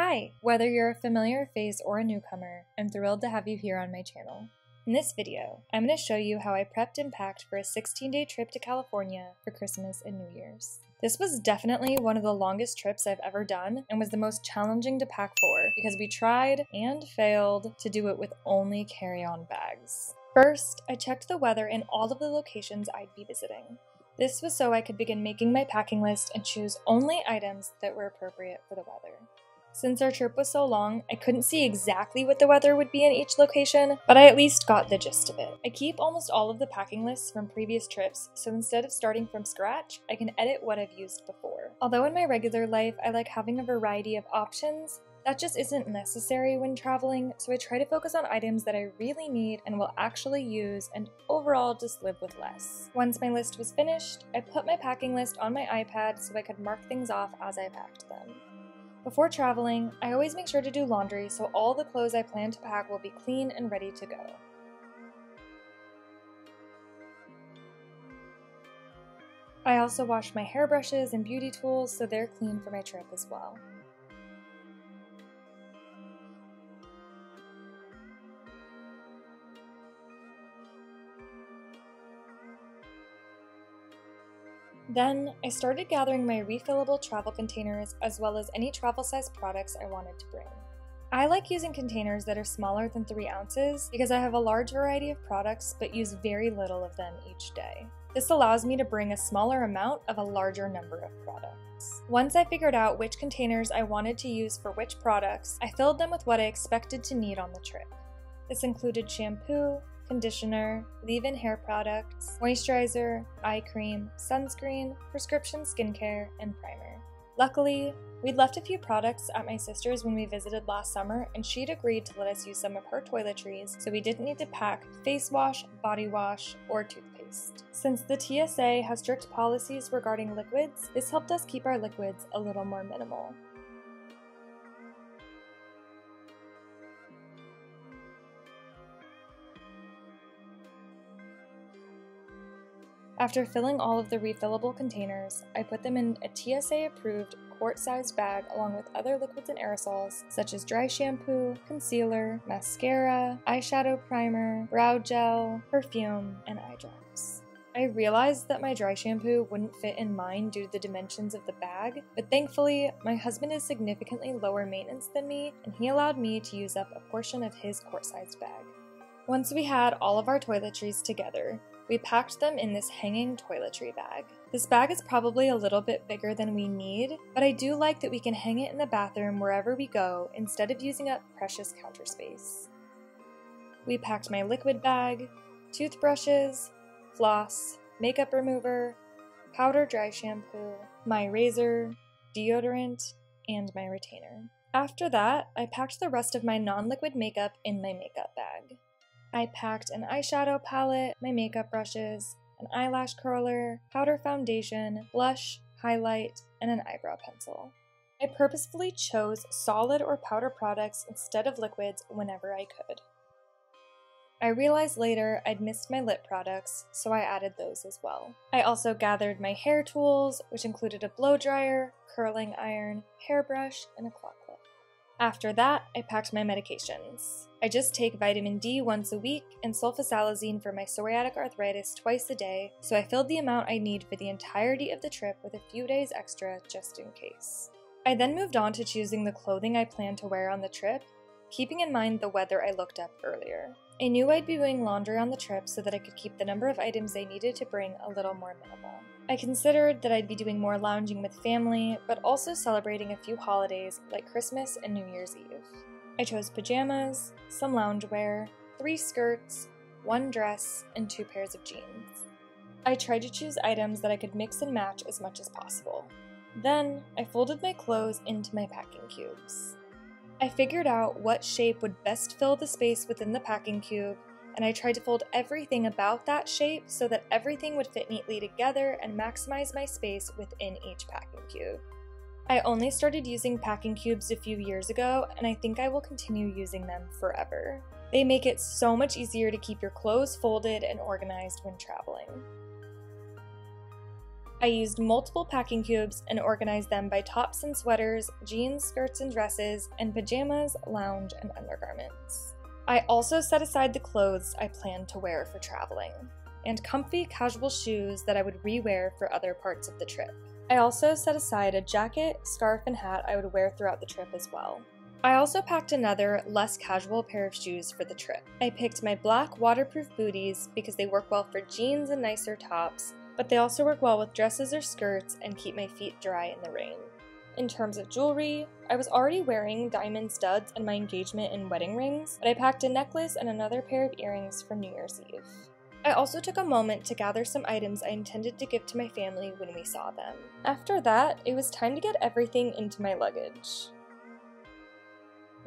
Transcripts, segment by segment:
Hi! Whether you're a familiar face or a newcomer, I'm thrilled to have you here on my channel. In this video, I'm going to show you how I prepped and packed for a 16-day trip to California for Christmas and New Year's. This was definitely one of the longest trips I've ever done and was the most challenging to pack for because we tried and failed to do it with only carry-on bags. First, I checked the weather in all of the locations I'd be visiting. This was so I could begin making my packing list and choose only items that were appropriate for the weather. Since our trip was so long, I couldn't see exactly what the weather would be in each location, but I at least got the gist of it. I keep almost all of the packing lists from previous trips, so instead of starting from scratch, I can edit what I've used before. Although in my regular life I like having a variety of options, that just isn't necessary when traveling, so I try to focus on items that I really need and will actually use and overall just live with less. Once my list was finished, I put my packing list on my iPad so I could mark things off as I packed them. Before traveling, I always make sure to do laundry so all the clothes I plan to pack will be clean and ready to go. I also wash my hairbrushes and beauty tools so they're clean for my trip as well. Then, I started gathering my refillable travel containers as well as any travel-sized products I wanted to bring. I like using containers that are smaller than 3 ounces because I have a large variety of products but use very little of them each day. This allows me to bring a smaller amount of a larger number of products. Once I figured out which containers I wanted to use for which products, I filled them with what I expected to need on the trip. This included shampoo, conditioner, leave-in hair products, moisturizer, eye cream, sunscreen, prescription skincare, and primer. Luckily, we'd left a few products at my sister's when we visited last summer, and she'd agreed to let us use some of her toiletries, so we didn't need to pack face wash, body wash, or toothpaste. Since the TSA has strict policies regarding liquids, this helped us keep our liquids a little more minimal. After filling all of the refillable containers, I put them in a TSA-approved quart-sized bag along with other liquids and aerosols such as dry shampoo, concealer, mascara, eyeshadow primer, brow gel, perfume, and eye drops. I realized that my dry shampoo wouldn't fit in mine due to the dimensions of the bag, but thankfully, my husband is significantly lower maintenance than me, and he allowed me to use up a portion of his quart-sized bag. Once we had all of our toiletries together, we packed them in this hanging toiletry bag. This bag is probably a little bit bigger than we need, but I do like that we can hang it in the bathroom wherever we go instead of using up precious counter space. We packed my liquid bag, toothbrushes, floss, makeup remover, powder dry shampoo, my razor, deodorant, and my retainer. After that, I packed the rest of my non-liquid makeup in my makeup bag. I packed an eyeshadow palette, my makeup brushes, an eyelash curler, powder foundation, blush, highlight, and an eyebrow pencil. I purposefully chose solid or powder products instead of liquids whenever I could. I realized later I'd missed my lip products, so I added those as well. I also gathered my hair tools, which included a blow dryer, curling iron, hairbrush, and a claw clip. After that, I packed my medications. I just take vitamin D once a week and sulfasalazine for my psoriatic arthritis twice a day, so I filled the amount I need for the entirety of the trip with a few days extra just in case. I then moved on to choosing the clothing I planned to wear on the trip, keeping in mind the weather I looked up earlier. I knew I'd be doing laundry on the trip so that I could keep the number of items I needed to bring a little more minimal. I considered that I'd be doing more lounging with family, but also celebrating a few holidays like Christmas and New Year's Eve. I chose pajamas, some loungewear, 3 skirts, 1 dress, and 2 pairs of jeans. I tried to choose items that I could mix and match as much as possible. Then, I folded my clothes into my packing cubes. I figured out what shape would best fill the space within the packing cube, and I tried to fold everything about that shape so that everything would fit neatly together and maximize my space within each packing cube. I only started using packing cubes a few years ago, and I think I will continue using them forever. They make it so much easier to keep your clothes folded and organized when traveling. I used multiple packing cubes and organized them by tops and sweaters, jeans, skirts and dresses, and pajamas, lounge, and undergarments. I also set aside the clothes I planned to wear for traveling, and comfy casual shoes that I would re-wear for other parts of the trip. I also set aside a jacket, scarf, and hat I would wear throughout the trip as well. I also packed another, less casual pair of shoes for the trip. I picked my black waterproof booties because they work well for jeans and nicer tops, but they also work well with dresses or skirts and keep my feet dry in the rain. In terms of jewelry, I was already wearing diamond studs and my engagement and wedding rings, but I packed a necklace and another pair of earrings for New Year's Eve. I also took a moment to gather some items I intended to give to my family when we saw them. After that, it was time to get everything into my luggage.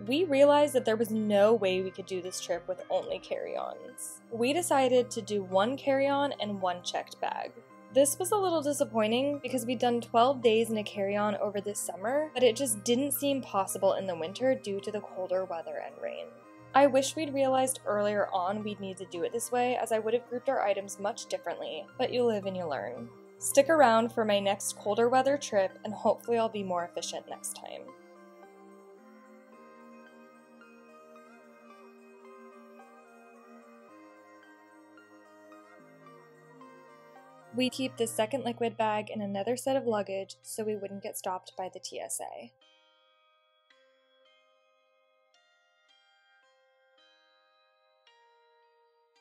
We realized that there was no way we could do this trip with only carry-ons. We decided to do one carry-on and one checked bag. This was a little disappointing because we'd done 12 days in a carry-on over this summer, but it just didn't seem possible in the winter due to the colder weather and rain. I wish we'd realized earlier on we'd need to do it this way, as I would have grouped our items much differently, but you live and you learn. Stick around for my next colder weather trip, and hopefully I'll be more efficient next time. We keep the second liquid bag in another set of luggage so we wouldn't get stopped by the TSA.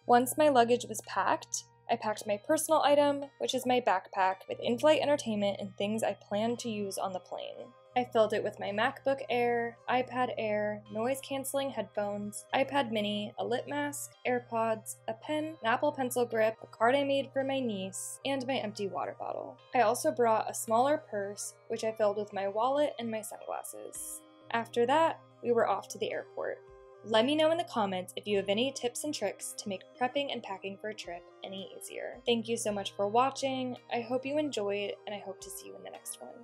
Once my luggage was packed, I packed my personal item, which is my backpack, with in-flight entertainment and things I plan to use on the plane. I filled it with my MacBook Air, iPad Air, noise-canceling headphones, iPad mini, a lip mask, AirPods, a pen, an Apple Pencil grip, a card I made for my niece, and my empty water bottle. I also brought a smaller purse, which I filled with my wallet and my sunglasses. After that, we were off to the airport. Let me know in the comments if you have any tips and tricks to make prepping and packing for a trip any easier. Thank you so much for watching. I hope you enjoyed, and I hope to see you in the next one.